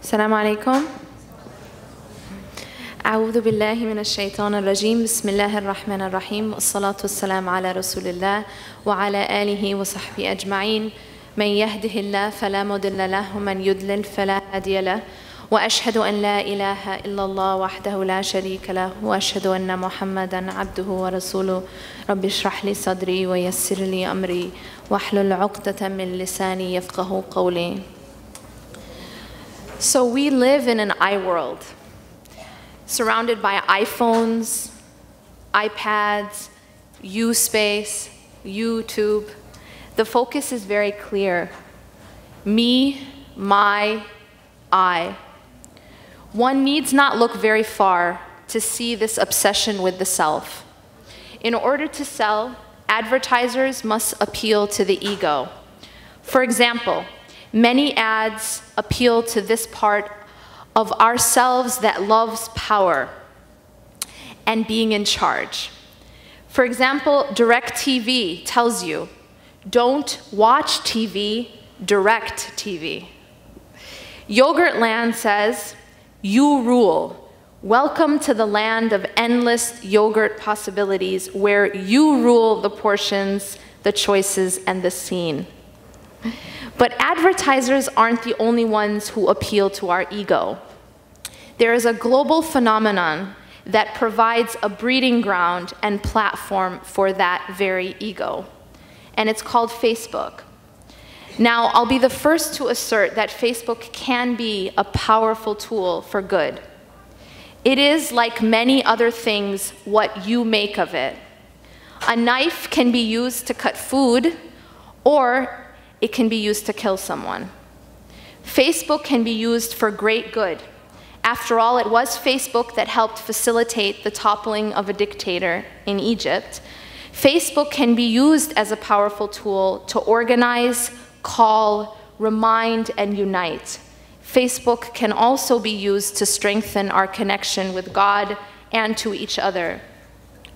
السلام عليكم. أعوذ بالله من الشيطان الرجيم. بسم الله الرحمن الرحيم. والصلاة والسلام على رسول الله وعلى آله وصحبه أجمعين. من يهده الله فلا مضل له ومن يضلل فلا هادي له. وأشهد أن لا إله إلا الله وحده لا شريك له وأشهد أن محمدا عبده ورسوله. رب اشرح لي صدري ويسر لي أمري واحلل عقدة من لساني يفقه قولي. So we live in an iWorld, surrounded by iPhones, iPads, U-Space, YouTube. The focus is very clear. Me, my, I. One needs not look very far to see this obsession with the self. In order to sell, advertisers must appeal to the ego. For example, many ads appeal to this part of ourselves that loves power and being in charge. For example, DirecTV tells you, don't watch TV, direct TV. Yogurtland says, you rule. Welcome to the land of endless yogurt possibilities where you rule the portions, the choices, and the scene. But advertisers aren't the only ones who appeal to our ego. There is a global phenomenon that provides a breeding ground and platform for that very ego, and it's called Facebook. Now, I'll be the first to assert that Facebook can be a powerful tool for good. It is, like many other things, what you make of it. A knife can be used to cut food, or it can be used to kill someone. Facebook can be used for great good. After all, it was Facebook that helped facilitate the toppling of a dictator in Egypt. Facebook can be used as a powerful tool to organize, call, remind, and unite. Facebook can also be used to strengthen our connection with God and to each other.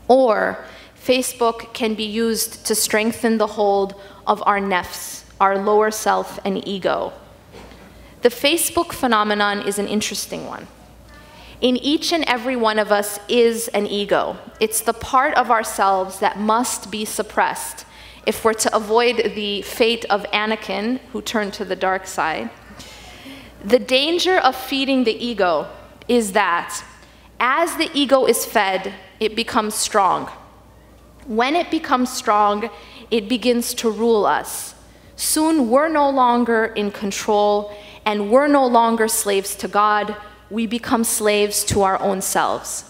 Or Facebook can be used to strengthen the hold of our nafs, our lower self and ego. The Facebook phenomenon is an interesting one. In each and every one of us is an ego. It's the part of ourselves that must be suppressed if we're to avoid the fate of Anakin, who turned to the dark side. The danger of feeding the ego is that as the ego is fed, it becomes strong. When it becomes strong, it begins to rule us. Soon we're no longer in control, and we're no longer slaves to God. We become slaves to our own selves.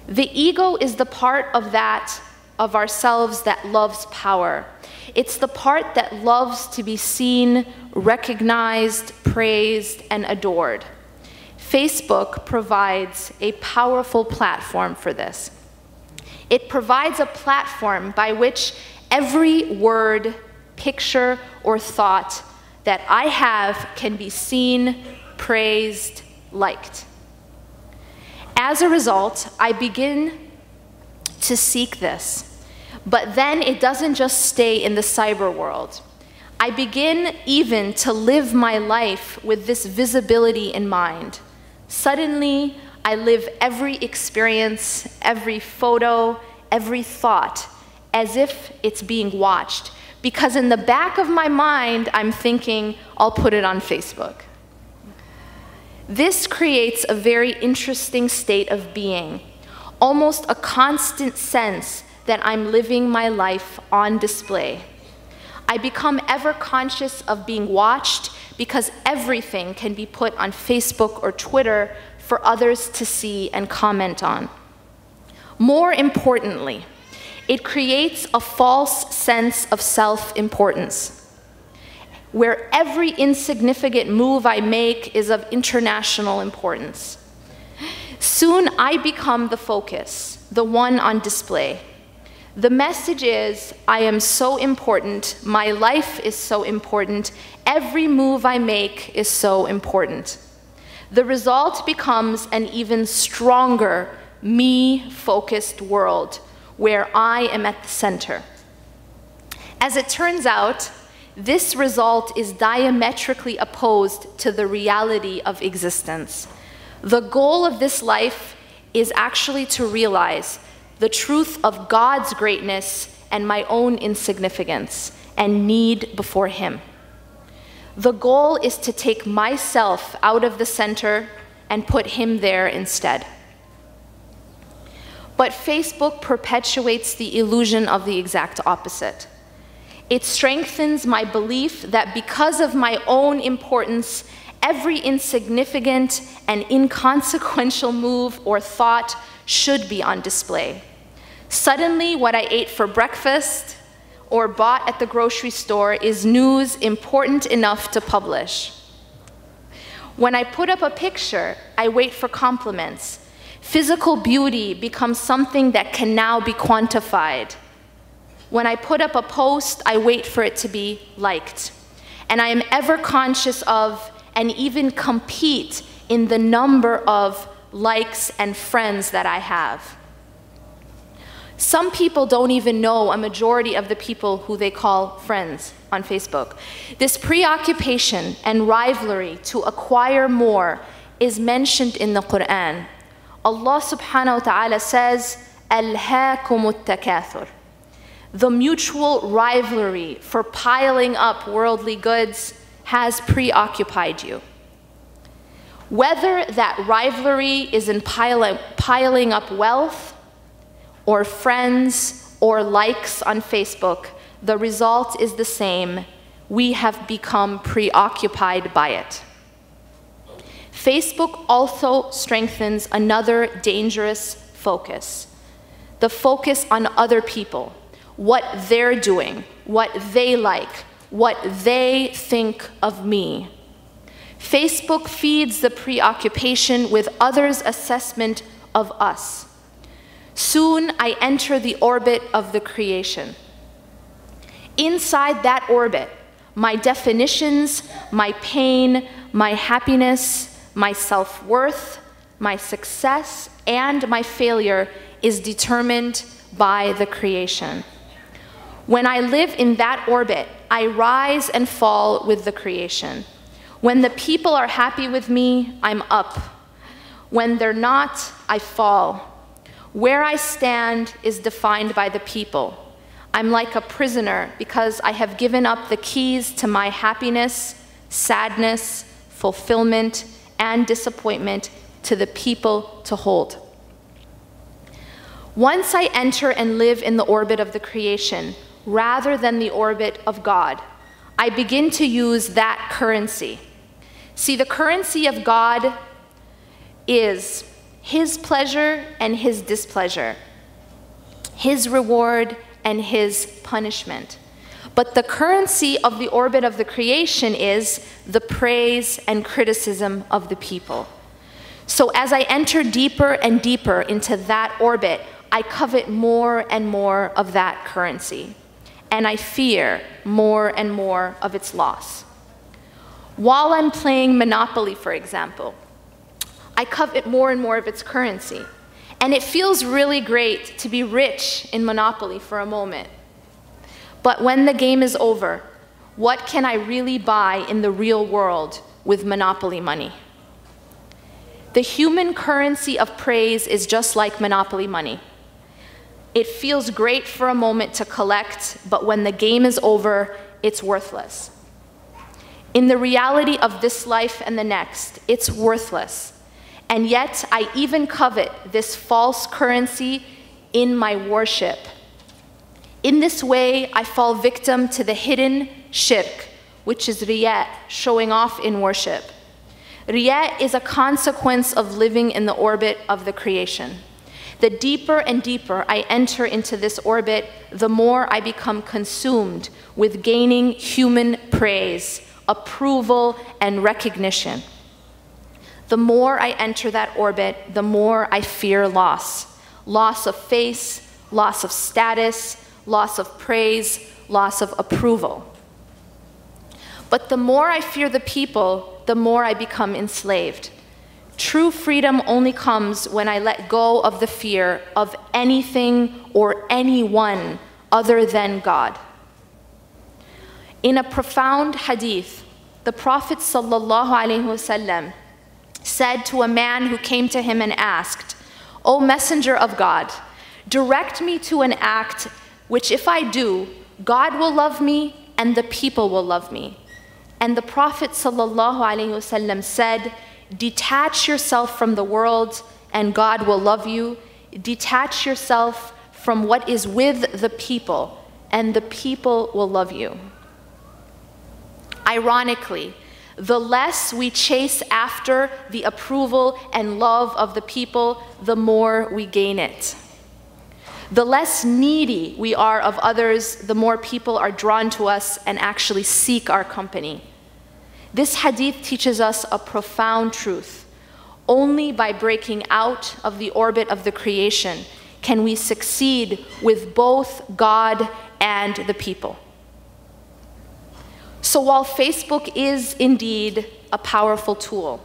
The ego is the part of ourselves that loves power. It's the part that loves to be seen, recognized, praised, and adored. Facebook provides a powerful platform for this. It provides a platform by which every word, picture, or thought that I have can be seen, praised, liked. As a result, I begin to seek this. But then it doesn't just stay in the cyber world. I begin even to live my life with this visibility in mind. Suddenly, I live every experience, every photo, every thought as if it's being watched. Because in the back of my mind, I'm thinking, I'll put it on Facebook. This creates a very interesting state of being, almost a constant sense that I'm living my life on display. I become ever conscious of being watched because everything can be put on Facebook or Twitter for others to see and comment on. More importantly, it creates a false sense of self-importance, where every insignificant move I make is of international importance. Soon I become the focus, the one on display. The message is, I am so important, my life is so important, every move I make is so important. The result becomes an even stronger, me-focused world, where I am at the center. As it turns out, this result is diametrically opposed to the reality of existence. The goal of this life is actually to realize the truth of God's greatness and my own insignificance and need before Him. The goal is to take myself out of the center and put Him there instead. But Facebook perpetuates the illusion of the exact opposite. It strengthens my belief that because of my own importance, every insignificant and inconsequential move or thought should be on display. Suddenly, what I ate for breakfast or bought at the grocery store is news important enough to publish. When I put up a picture, I wait for compliments. Physical beauty becomes something that can now be quantified. When I put up a post, I wait for it to be liked. And I am ever conscious of and even compete in the number of likes and friends that I have. Some people don't even know a majority of the people who they call friends on Facebook. This preoccupation and rivalry to acquire more is mentioned in the Quran. Allah subhanahu wa ta'ala says, أَلْهَاكُمُ التَّكَاثُرُ. The mutual rivalry for piling up worldly goods has preoccupied you. Whether that rivalry is in piling up wealth, or friends, or likes on Facebook, the result is the same. We have become preoccupied by it. Facebook also strengthens another dangerous focus, the focus on other people, what they're doing, what they like, what they think of me. Facebook feeds the preoccupation with others' assessment of us. Soon I enter the orbit of the creation. Inside that orbit, my definitions, my pain, my happiness, my self-worth, my success, and my failure is determined by the creation. When I live in that orbit, I rise and fall with the creation. When the people are happy with me, I'm up. When they're not, I fall. Where I stand is defined by the people. I'm like a prisoner because I have given up the keys to my happiness, sadness, fulfillment, and disappointment to the people to hold. Once I enter and live in the orbit of the creation, rather than the orbit of God, I begin to use that currency. See, the currency of God is His pleasure and His displeasure, His reward and His punishment. But the currency of the orbit of the creation is the praise and criticism of the people. So as I enter deeper and deeper into that orbit, I covet more and more of that currency, and I fear more and more of its loss. While I'm playing Monopoly, for example, I covet more and more of its currency. And it feels really great to be rich in Monopoly for a moment. But when the game is over, what can I really buy in the real world with Monopoly money? The human currency of praise is just like Monopoly money. It feels great for a moment to collect, but when the game is over, it's worthless. In the reality of this life and the next, it's worthless. And yet, I even covet this false currency in my worship. In this way, I fall victim to the hidden shirk, which is riyat, showing off in worship. Riyat is a consequence of living in the orbit of the creation. The deeper and deeper I enter into this orbit, the more I become consumed with gaining human praise, approval, and recognition. The more I enter that orbit, the more I fear loss. Loss of face, loss of status, loss of praise, loss of approval. But the more I fear the people, the more I become enslaved. True freedom only comes when I let go of the fear of anything or anyone other than God. In a profound hadith, the Prophet ﷺ said to a man who came to him and asked, "O Messenger of God, direct me to an act which if I do, God will love me and the people will love me." And the Prophet ﷺ said, "Detach yourself from the world and God will love you. Detach yourself from what is with the people and the people will love you." Ironically, the less we chase after the approval and love of the people, the more we gain it. The less needy we are of others, the more people are drawn to us and actually seek our company. This hadith teaches us a profound truth. Only by breaking out of the orbit of the creation can we succeed with both God and the people. So while Facebook is indeed a powerful tool,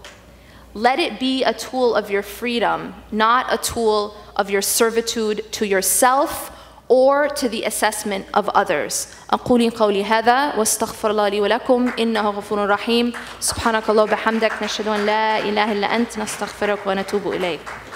let it be a tool of your freedom, not a tool of your servitude to yourself or to the assessment of others. أقول قولي هذا واستغفر الله لي ولكم إنه غفور رحيم. سبحانك اللهم وبحمدك نشهد أن لا إله إلا أنت نستغفرك ونتوب إليك.